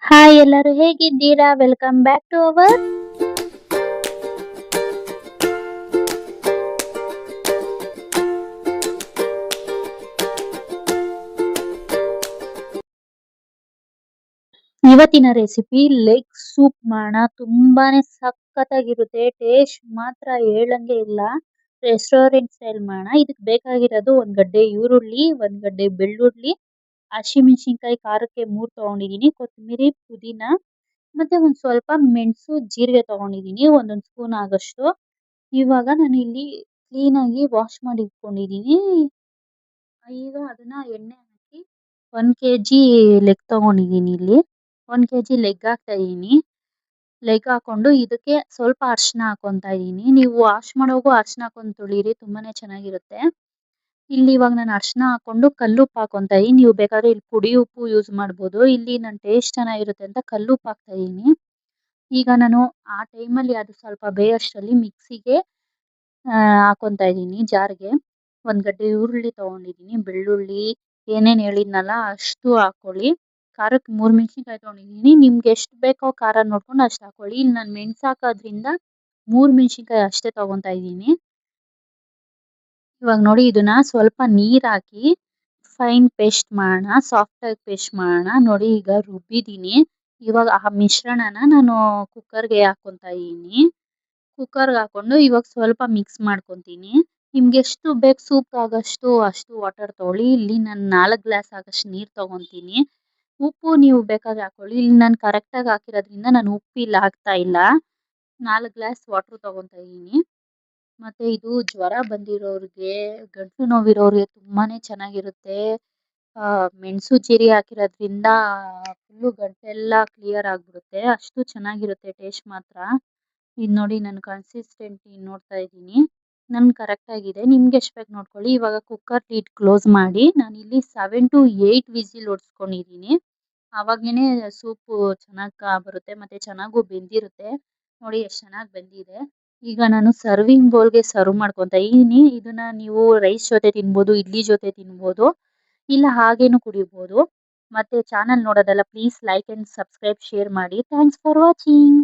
Hi ಎಲ್ಲರೂ ಹೇಗಿದ್ದೀರಾ? Welcome back to our ಇವತ್ತಿನ ರೆಸಿಪಿ ಲೆಗ್ ಸೂಪ್ ಮಾಡೋಣ. ತುಂಬಾನೇ ಸಖತ್ತಾಗಿರುತ್ತೆ. ಟೇಸ್ಟ್ ಮಾತ್ರ ಹೇಳಂಗೆ ಇಲ್ಲ. ರೆಸ್ಟೋರೆಂಟ್ ಸ್ಟೈಲ್ ಮಾಡೋಣ. ಇದಕ್ಕೆ ಬೇಕಾಗಿರೋದು ಒಂದ್ ಗಡ್ಡೆ ಈರುಳ್ಳಿ, ಒಂದ್ ಗಡ್ಡೆ ಬೆಳ್ಳುಳ್ಳಿ, ಹಸಿಮೆಣಸಿನಕಾಯಿ ಖಾರಕ್ಕೆ 3 ತಗೊಂಡಿದೀನಿ, ಕೊತ್ತಂಬರಿ, ಪುದೀನ ಮತ್ತೆ ಒಂದ್ ಸ್ವಲ್ಪ ಮೆಣಸು, ಜೀರಿಗೆ ತಗೊಂಡಿದೀನಿ ಒಂದೊಂದ್ ಸ್ಪೂನ್ ಆಗಷ್ಟು. ಇವಾಗ ನಾನು ಇಲ್ಲಿ ಕ್ಲೀನ್ ಆಗಿ ವಾಶ್ ಮಾಡಿ ಇಟ್ಕೊಂಡಿದೀನಿ. ಈಗ ಅದನ್ನ ಎಣ್ಣೆ ಹಾಕಿ 1 ಕೆಜಿ ಲೆಗ್ ತಗೊಂಡಿದೀನಿ ಇಲ್ಲಿ. 1 ಕೆಜಿ ಲೆಗ್ ಹಾಕ್ತಾ ಇದೀನಿ. ಲೆಗ್ ಹಾಕೊಂಡು ಇದಕ್ಕೆ ಸ್ವಲ್ಪ ಅರಿಶಿನ ಹಾಕೊಂತಾ ಇದೀನಿ. ನೀವು ವಾಶ್ ಮಾಡೋವಾಗೂ ಅರಿಶಿನ ಹಾಕೊಂಡ್ ತೊಳೀರಿ, ತುಂಬಾನೇ ಚೆನ್ನಾಗಿರುತ್ತೆ. ಇಲ್ಲಿ ಇವಾಗ ನಾನು ಅರಿಶಿನ ಹಾಕೊಂಡು ಕಲ್ಲುಪ್ಪು ಹಾಕೊಂತಾ ಇದೀನಿ. ನೀವು ಬೇಕಾದ್ರೆ ಇಲ್ಲಿ ಪುಡಿ ಉಪ್ಪು ಯೂಸ್ ಮಾಡ್ಬೋದು. ಇಲ್ಲಿ ನನ್ ಟೇಸ್ಟ್ ಚೆನ್ನಾಗಿರುತ್ತೆ ಅಂತ ಕಲ್ಲುಪ್ಪು ಹಾಕ್ತಾ ಇದೀನಿ. ಈಗ ನಾನು ಆ ಟೈಮಲ್ಲಿ ಅದು ಸ್ವಲ್ಪ ಬೇಯೋಷ್ಟರಲ್ಲಿ ಮಿಕ್ಸಿಗೆ ಹಾಕೊಂತಾ ಇದೀನಿ ಜಾರ್‌ಗೆ. ಒಂದ್ ಗಡ್ಡೆ ಈರುಳ್ಳಿ ತಗೊಂಡಿದೀನಿ, ಬೆಳ್ಳುಳ್ಳಿ ಏನೇನ್ ಹೇಳಿದ್ನಲ್ಲ ಅಷ್ಟು ಹಾಕೊಳ್ಳಿ. ಖಾರಕ್ಕೆ 3 ಮೆಣಸಿನಕಾಯಿ ತಗೊಂಡಿದೀನಿ. ನಿಮ್ಗೆ ಎಷ್ಟು ಬೇಕೋ ಖಾರ ನೋಡ್ಕೊಂಡು ಅಷ್ಟು ಹಾಕೊಳ್ಳಿ. ಇಲ್ಲಿ ನಾನು ಮೆಣಸು ಹಾಕೋದ್ರಿಂದ 3 ಮೆಣಸಿನಕಾಯಿ ಅಷ್ಟೇ ತಗೊಂತಾ ಇದೀನಿ. ಇವಾಗ ನೋಡಿ ಇದನ್ನ ಸ್ವಲ್ಪ ನೀರ್ ಹಾಕಿ ಫೈನ್ ಪೇಸ್ಟ್ ಮಾಡೋಣ, ಸಾಫ್ಟ್ ಆಗಿ ಪೇಸ್ಟ್ ಮಾಡೋಣ. ನೋಡಿ ಈಗ ರುಬ್ಬಿದೀನಿ. ಇವಾಗ ಆ ಮಿಶ್ರಣನ ನಾನು ಕುಕ್ಕರ್‌ಗೆ ಹಾಕೊಂತಾ ಇದೀನಿ. ಕುಕ್ಕರ್‌ಗೆ ಹಾಕೊಂಡು ಇವಾಗ ಸ್ವಲ್ಪ ಮಿಕ್ಸ್ ಮಾಡ್ಕೊಂತೀನಿ. ನಿಮ್ಗೆ ಎಷ್ಟು ಬೇಕು ಸೂಪ್ ಆಗಷ್ಟು ಅಷ್ಟು ವಾಟರ್ ತಗೊಳ್ಳಿ. ಇಲ್ಲಿ ನಾನು 4 ಗ್ಲಾಸ್ ಆಗಷ್ಟು ನೀರ್ ತಗೊಂತೀನಿ. ಉಪ್ಪು ನೀವು ಬೇಕಾದ್ರೆ ಹಾಕೊಳ್ಳಿ. ಇಲ್ಲಿ ನಾನು ಕರೆಕ್ಟಾಗಿ ಹಾಕಿರೋದ್ರಿಂದ ನಾನು ಉಪ್ಪು ಇಲ್ಲಿ ಹಾಕ್ತಾ ಇಲ್ಲ. 4 ಗ್ಲಾಸ್ ವಾಟರ್ ತಗೊಂತಾ ಇದೀನಿ. ಮತ್ತೆ ಇದು ಜ್ವರ ಬಂದಿರೋರ್ಗೆ, ಗಂಟ್ಲು ನೋವಿರೋರ್ಗೆ ತುಂಬಾನೇ ಚೆನ್ನಾಗಿರುತ್ತೆ. ಮೆಣಸು ಜೀರಿಗೆ ಹಾಕಿರೋದ್ರಿಂದ ಫುಲ್ಲು ಗಂಟೆಲ್ಲ ಕ್ಲಿಯರ್ ಆಗ್ಬಿಡುತ್ತೆ. ಅಷ್ಟು ಚೆನ್ನಾಗಿರುತ್ತೆ ಟೇಸ್ಟ್ ಮಾತ್ರ. ಇದು ನೋಡಿ ನಾನು ಕನ್ಸಿಸ್ಟೆನ್ಸಿ ನೋಡ್ತಾ ಇದ್ದೀನಿ. ನನ್ಗೆ ಕರೆಕ್ಟ್ ಆಗಿದೆ. ನಿಮ್ಗೆ ಎಷ್ಟು ಬೇಕು ನೋಡ್ಕೊಳ್ಳಿ. ಇವಾಗ ಕುಕ್ಕರ್ ಲಿಡ್ ಕ್ಲೋಸ್ ಮಾಡಿ ನಾನಿಲ್ಲಿ 7 ಟು 8 ವಿಸಿಲ್ ಹೊಡ್ಸ್ಕೊಂಡಿದ್ದೀನಿ. ಆವಾಗೇನೆ ಸೂಪು ಚೆನ್ನಾಗಿ ಬರುತ್ತೆ ಮತ್ತೆ ಚೆನ್ನಾಗೂ ಬೆಂದಿರುತ್ತೆ. ನೋಡಿ ಎಷ್ಟು ಚೆನ್ನಾಗಿ ಬೆಂದಿದೆ. ಈಗ ನಾನು ಸರ್ವಿಂಗ್ ಬೌಲ್‌ಗೆ ಸರ್ವ್ ಮಾಡ್ಕೊಂತಾ ಇದೀನಿ. ಇದನ್ನ ನೀವು ರೈಸ್ ಜೊತೆ ತಿನ್ಬೋದು, ಇಡ್ಲಿ ಜೊತೆ ತಿನ್ಬೋದು, ಇಲ್ಲ ಹಾಗೇನು ಕುಡಿಬೋದು. ಮತ್ತೆ ಚಾನಲ್ ನೋಡೋದಲ್ಲ please like and subscribe, share ಮಾಡಿ. Thanks for watching.